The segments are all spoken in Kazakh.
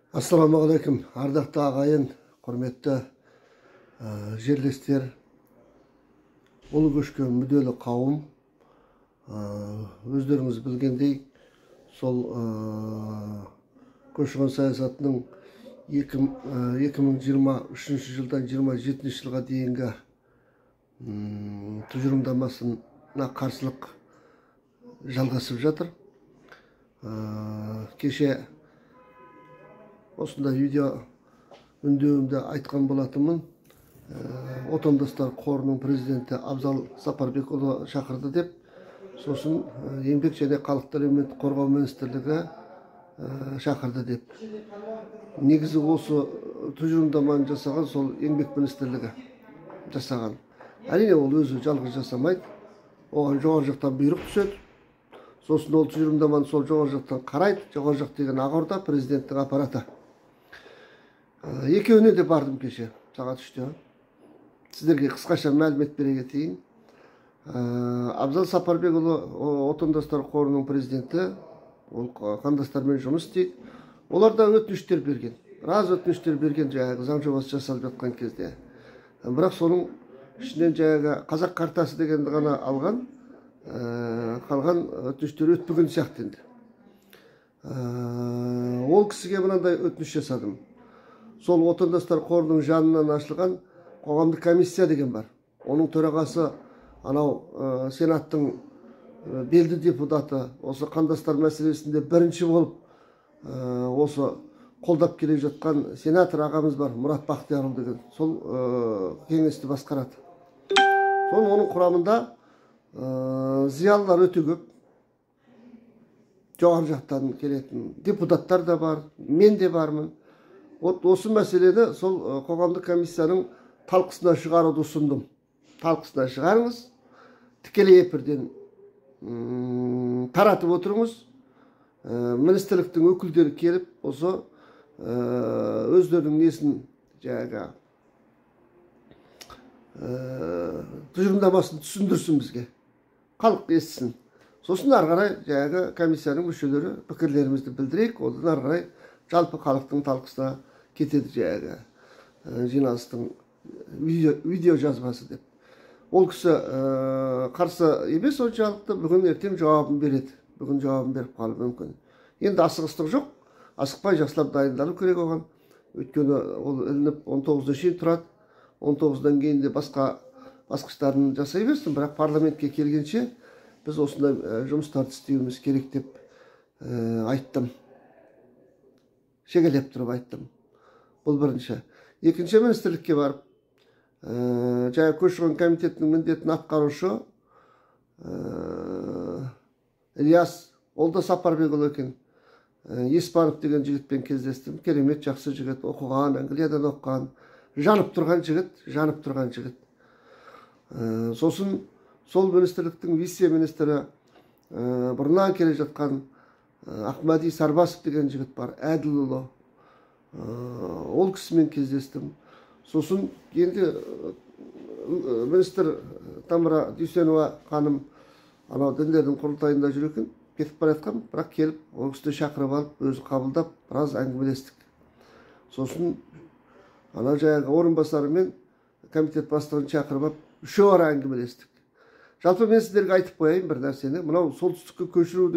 Ассаламағалейкум, ардақты ағайын, құрметті жерлестер, ұлы көшке мүдделі қауым. Өздеріңіз білгендей, сол көші-қон саясатының 2023 жылдан 27 жылға дейінгі тұжырымдамасына қарсылық жалғасып жатыр. Кеше осында видео үндеуімде айтқан болатынмын. Отандастар қорының президенті Абзал Сапарбекұлы шақырды деп, сосын еңбек және халықты әлеуметтік қорғау министрлігі шақырды деп. Негізі осы тұжырымдаманы жасаған сол еңбек министрлігі жасаған. Әрине ол өзі жалғыз жасамайды. Оған жоғары жақтан бұйрық түседі. Сосын ол тұжырымдаманы сол жоғары жақтан қарайды. Жоғары жақ деген Ақорда, президенттің аппараты. Екеуіне де бардым кеше, сағат 3-те. Сіздерге қысқаша мәлімет бере кетейін. Абзал Сапарбекұлы Отандастар қорының президенті, ол қандастармен жұмыс істейді. Олар да өтініштер берген. Біраз өтініштер берген жаңағы заң жобасы жасалып жатқан кезде. Бірақ соның ішінен жаңағы қазақ картасы дегенді ғана алған, қалған өтініштер өтпеген сияқты енді. Ол кісіге мынандай өтініш жасадым. Сол Отандастар қорының жанынан ашылған қоғамдық комиссия деген бар. Оның төрағасы анау сенаттың белді депутаты, осы қандастар мәселесінде бірінші болып осы қолдап келе жатқан сенатор ағамыз бар, Мұрат Бақтиярұлы деген. Сол кеңесті басқарады. Оның құрамында зиялылар өте көп. Жоғары жақтан келетін депутаттар да бар, мен де бармын. Осы мәселені сол қоғамдық комиссияның талқысына шығаруды ұсындым. Талқысына шығарыңыз, тікелей эфирден таратып отырыңыз. Министрліктің өкілдері келіп, осы өздерінің несін жаңағы тұжырымдамасын түсіндірсін бізге. Халық естісін. Сосын ары қарай жаңағы комиссияның мүшелері пікірлерімізді білдірейік. Одан ары қарай жалпы халықтың талқысына кетеді жаңағы жиналыстың видео жазбасы деп. Ол кісі қарсы емес оншалықты, бүгін ертең жауабын береді. Бүгін жауабын беріп қалуы мүмкін. Енді асығыстық жоқ. Асықпай жақсылап дайындалу керек оған. Өйткені ол ілініп 19-дан шейін тұрады. 19-дан кейін де басқа басқыштарын жасай берсін. Бірақ парламентке келгенше біз осындай жұмыстарды істеуіміз керек деп айттым. Шегелеп тұрып айттым. Бұл бірінші. Екінші министрлікке барып, жаңа көші-қон комитетінің міндетін атқарушы Ильяс, ол да Сапарбекұлы екен. Еспанов деген жігітпен кездестім. Керемет, жақсы жігіт, оқыған, Англиядан оқыған, жанып тұрған жігіт. Сосын сол министрліктің вице-министрі бұрыннан келе жатқан Ахмади Сарбасов деген жігіт бар, Әділұлы. Ол кісімен кездестім. Сосын енді министр Тамара Дүйсенова ханым анау діндердің құрылтайында жүр екен, кетіп бара жатқан, бірақ келіп, ол кісіні шақырып алып, өзі қабылдап, біраз әңгімелестік. Сосын ана жаңағы орынбасарымен комитет бастығын шақырып алып, үшеу ара әңгімелестік. Жалпы мен сіздерге айтып қояйын бір нәрсені. Мынау солтүстікке көшіру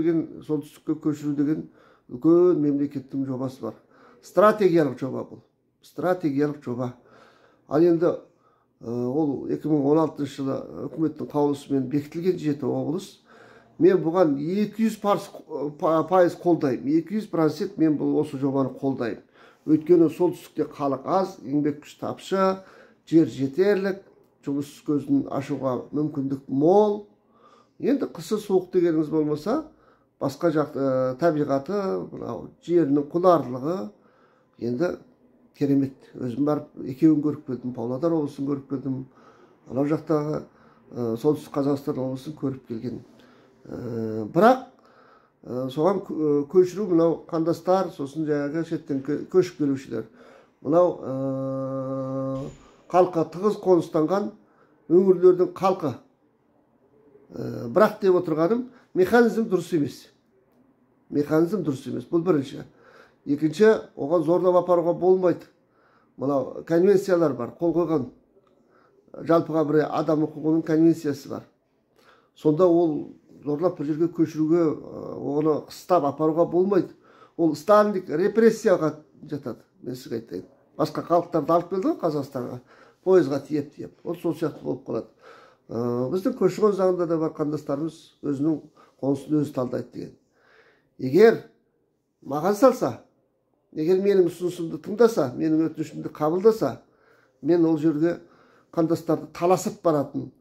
деген үлкен мемлекеттің жобасы бар. Стратегиялық жоба бұл. Стратегиялық жоба. Ал енді ол 2016 жылы үкіметтің қаулысымен бекітілген 7 облыс. Мен бұған 200% қолдаймын. 200% мен бұл осы жобаны қолдаймын. Өйткені солтүстікте халық аз, еңбек күші тапшы, жер жетерлік, жұмыс көзін ашуға мүмкіндік мол. Енді қысы суық дегеніңіз болмаса, басқа жақ табиғаты, жерінің құнарлығы енді керемет. Өзім барып екеуін көріп келдім. Павлодар облысын көріп келдім. Анау жақтағы солтүстік Қазақстан облысын көріп келген. Бірақ соған көшіру мынау қандастар, сосын жаңағы шеттен көшіп келушілер. Мынау халыққа тығыз қоныстанған өңірлердің халқы. Бірақ деп отырғаным, механизм дұрыс емес. Бұл бірінші. Екінші, оған зорлап апаруға болмайды. Мынау конвенциялар бар, қол қойған жалпыға бір адам құқығының конвенциясы бар. Сонда ол зорлап бір жерге көшіруге, оны қыстап апаруға болмайды. Ол сталиндік репрессияға жатады, мен сізге айтайын. Басқа халықтарды алып келді ғой Қазақстанға, пойызға тиеп. Ол сол сияқты болып қалады. Біздің көші-қон заңында да бар, қандастарымыз өзінің қонысын өзі талдайды деген. Егер маған салса, егер менің ұсынысымды тыңдаса, менің өтінішімді қабылдаса, мен ол жерге қандастарды таласып баратын,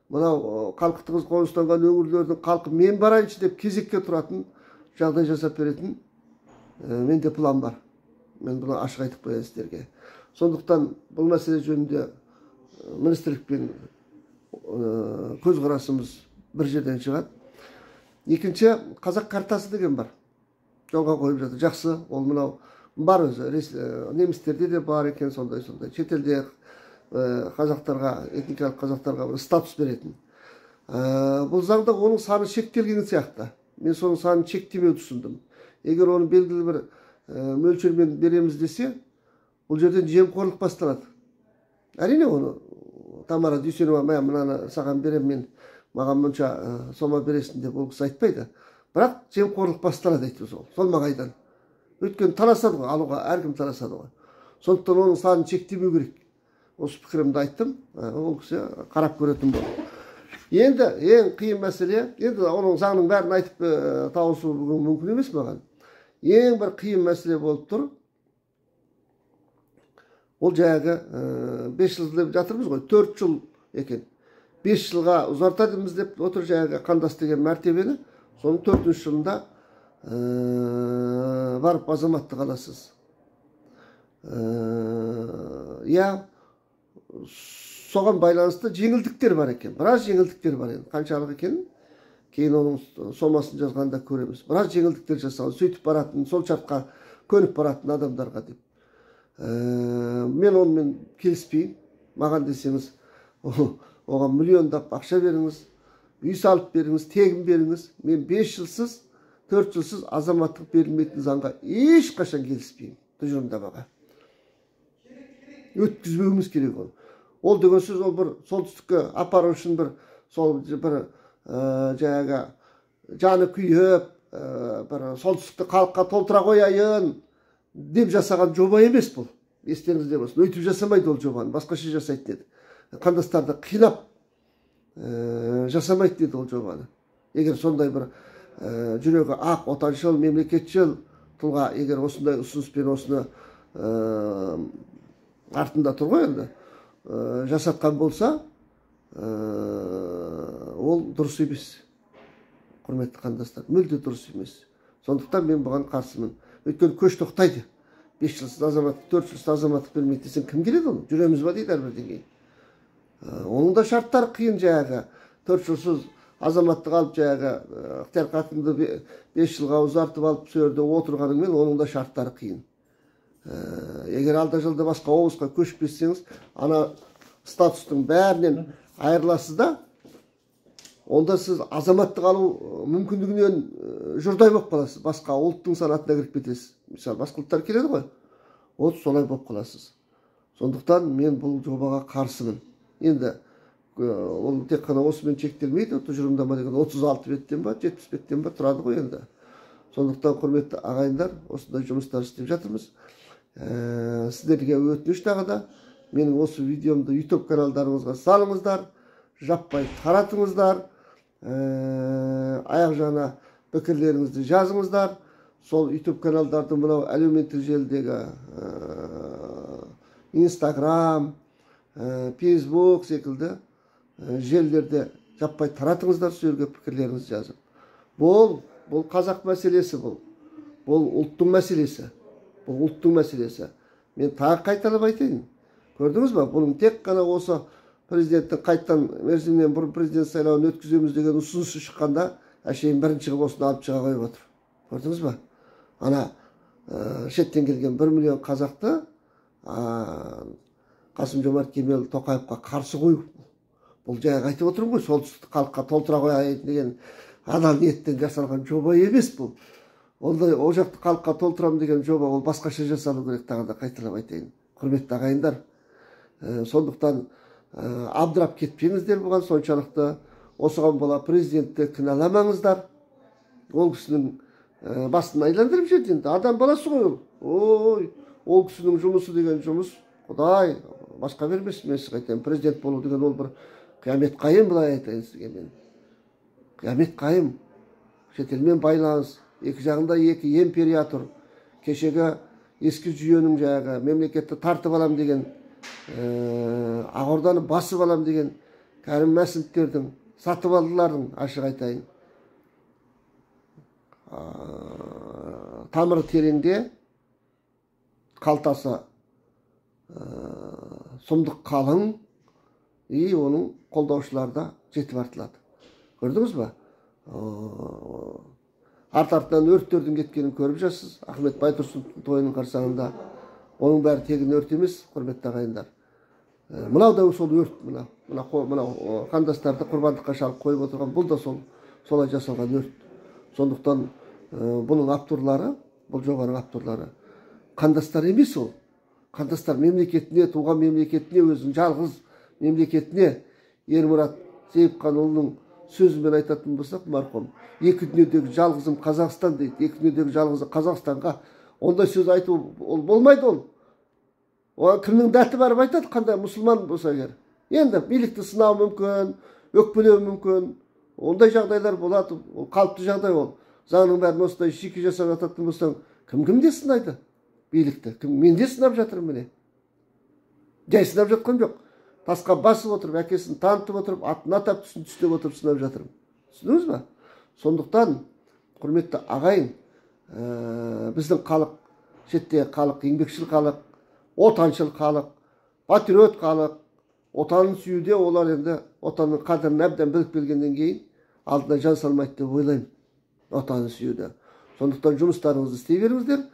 мынау қалқытыңыз қоныстанған өңірлердің халқы мен барайыншы деп кезекке тұратын жағдай жасап беретін менде план бар. Мен бұны ашық айтып қояйын сіздерге. Сондықтан бұл мәселе жөнінде министрлікпен көзқарасымыз бір жерден шығады. Екінші, қазақ картасы деген бар. Жолға қойып жатыр. Жақсы, ол мынау бар өзі. Немістерде де бар екен сондай. Шетелде қазақтарға, этникалық қазақтарға бір статус беретін. Бұл заңда оның саны шектелген сияқты. Мен соның санын шектемеуді ұсындым. Егер оны белгілі бір мөлшермен береміз десе, бұл жерден жемқорлық басталады. Әрине оны Тамара Дүйсенова, мынаны саған берем, мен маған мұнша сома бересің деп ол кісі айтпайды. Бірақ жемқорлық басталады дейді сол маңайдан. Өйткені таласады ғой, алуға әркім таласады ғой. Сондықтан оның санын шектемеу керек. Осы пікірімді айттым, ол кісі қарап көретін болды. Енді ең қиын мәселе, енді оның заңның бәрін айтып тауысу бүгін мүмкін емес маған. Ең бір қиын мәселе болып тұр. Ол жаңағы 5 жыл деп жатырмыз ғой, 4 жыл екен. 5 жылға ұзартамыз деп отыр жаңағы қандас деген мәртебені. Соның 4-ші жылында барып азаматтық аласыз. Соған байланысты жеңілдіктер бар екен. Біраз жеңілдіктер бар екен. Қаншалық екен? Кейін оның сомасын жазғанда көреміз. Біраз жеңілдіктер жасалды. Сөйтіп баратын, сол шартқа көніп баратын адамдарға деп. Мен онымен келіспеймін. Маған десеңіз, оған миллиондап ақша беріңіз, үй салып беріңіз, тегін беріңіз. Мен 5 жылсыз, 4 жылсыз азаматтық берілмейтін заңға ешқашан келіспеймін. Тұжырымдамаға. Өткізбеуіміз керек ол. Ол деген сөз, ол бір солтүстікке апару үшін бір жаңағы жаны күйіп, бір солтүстікті халыққа толтыра қояйын деп жасаған жоба емес бұл. Естеріңізде болсын. Өйтіп жасамайды ол жобаны, басқаша жасайды деді. Қандастарды қинап жасамайды деді ол жобаны. Егер сондай бір жүрегі ақ, отаншыл, мемлекетшіл тұлға, егер осындай ұсыныспен осыны артында тұр ғой енді, жасатқан болса, ол дұрыс емес. Құрметті қандастар, мүлде дұрыс емес. Сондықтан мен бұған қарсымын. Өйткені көш тоқтайды. 5 жылсыз азаматтық, 4 жылсыз азаматтық бермейді десең, кім келеді оны? Жүреміз ба дейді әрбірден кейін. Оның да шарттары қиын жаңағы. 4 жылсыз азаматтық алып жаңағы ықтияр қатынды 5 жылға ұзартып алып сөйерде отырғаныңмен, оның да шарттары қиын. Егер алда жылда басқа облысқа көшіп кетсеңіз, ана статустың бәрінен айырыласыз да, онда сіз азаматтық алу мүмкіндігінен жұрдай болып қаласыз. Басқа ұлттың санатына кіріп кетесіз. Мысалы, басқа ұлттар келеді ғой, ол солай болып қаласыз. Сондықтан мен бұл жобаға қарсымын. Енді ол тек қана осымен шектелмейді. Тұжырымдама деген 36 беттен ба, 70 беттен ба тұрады ғой енді. Сондықтан құрметті ағайындар, осындай жұмыстар істеп жатырмыз. Сіздерге өтініш тағы да, менің осы видеомды YouTube каналдарыңызға салыңыздар, жаппай таратыңыздар, аяқ жағына пікірлеріңізді жазыңыздар. Сол YouTube каналдарды мынау әлеуметтік желідегі Instagram, Facebook секілді желілерде жаппай таратыңыздар, сөзге пікірлеріңізді жазып. Бұл қазақ мәселесі, бұл ұлттың мәселесі. Бұл ұлттың мәселесі. Мен тағы қайталап айтайын. Көрдіңіз ба? Бұның тек қана осы президенттің қайттан мерзімнен бұрын президент сайлауын өткіземіз деген ұсынысы шыққанда, әшейін бірінші қылып осыны алып шыға қойып отыр. Көрдіңіз ба? Ана шеттен келген 1 миллион қазақты Қасым-Жомарт Кемел Тоқаевқа қарсы қою. Бұл жаңағы айтып отырмын ғой, солтүстік халыққа толтыра қояйын деген адал ниеттен жасалған жоба емес бұл. ондай о жақты халыққа толтырам деген жоба ол басқаша жасалу керек, тағы да қайталап айтайын. Құрметті ағайындар, сондықтан абдырап кетпеңіздер бұған соншалықты. Осыған бола президентті кінәламаңыздар. Ол кісінің басын айландырып жіберді енді. Адам баласы ғой ол. Ой, ол кісінің жұмысы деген жұмыс, Құдай басқа бермесін. Мен сізге айтайын, президент болу деген ол бір қиямет қайым, былай айтайын сізге мен. Қиямет қайым. Шетелмен байланыс, екі жағында екі империатор, кешегі ескі жүйенің жаңағы мемлекетті тартып алам деген, Ақорданы басып алам деген Кәрім Мәсімовтердің, сатып алдылардың, ашық айтайын. Тамыры тереңде, қалтасы сұмдық қалың, оның қолдаушылары да жетіп артылады. Көрдіңіз ба? Арт-артынан өрттердің кеткенін көріп жатсыз. Ахмет Байтұрсыновтың тойының қарсаңында. Оның бәрі тегін өрт емес, құрметті ағайындар. Мынау да сол өрт, мынау қандастарды құрбандыққа шалып қойып отырған, бұл да солай жасалған өрт. Сондықтан бұның авторлары, бұл жобаның авторлары қандастар емес ол. Қандастар мемлекетіне, туған мемлекетіне, өзінің жалғыз мемлекетіне, Ермұрат Сейіпханұлының сөзімен айтатын болсақ, марқұм, екі дүниедегі жалғызым Қазақстан дейді. Екі дүниедегі жалғызы Қазақстанға ондай сөз айту ол болмайды ол. Оған кімнің дәті барып айтады, қандай мұсылман болса егер. Енді билікті сынау мүмкін, өкпелеу мүмкін. Ондай жағдайлар болады, ол қалыпты жағдай ол. Заңның бәрін осындай шеке жасап жататын болсаң, кім-кімде сынайды билікті? Мен де сынап жатырмын міне. Жай сынап жатқан жоқ. Тасқа басып отырып, әкесін танытып отырып, атын атап түсін түстеп отырып сынап жатырмын. Түсіндіңіз ба? Сондықтан, құрметті ағайын, біздің халық, шеттегі халық, еңбекшіл халық, отаншыл халық, патриот халық, отанын сүюде олар енді отанның қадірін әбден біліп келгеннен кейін алдына жан салмайды деп ойлаймын. Отанын сүюде. Сондықтан жұмыстарыңызды істей беріңіздер.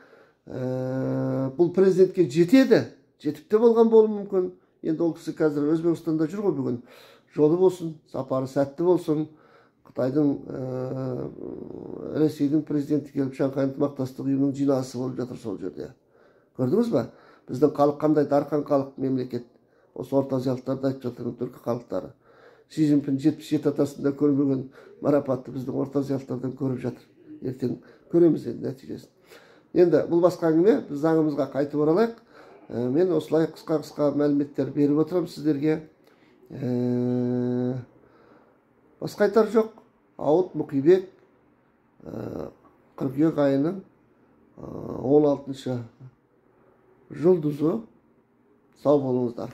Бұл президентке жетеді. Жетіп те болған болуы мүмкін. Енді ол кісі қазір Өзбекстанда жүр ғой бүгін. Жолы болсын, сапары сәтті болсын. Қытайдың, Ресейдің президенті келіп Шанхай ынтымақтастық ұйымының жиналысы болып жатыр сол жерде. Көрдіңіз ба? Біздің халық қандай дарқан халық мемлекет. Осы орта азиялықтарды айтып жатырмын, түркі халықтары. Си Цзиньпин 77 атасында көрмеген марапатты біздің орта азиялықтардан көріп жатыр. Ертең көреміз енді нәтижесін. Енді бұл басқа әңгіме, біз заңымызға қайтып оралайық. Мен осылай қысқа мәліметтер беріп отырам сіздерге. Басқа айтар жоқ. Ауыт Мұқибек қыркүйек айының 16 жұлдызы. Сау болыңыздар.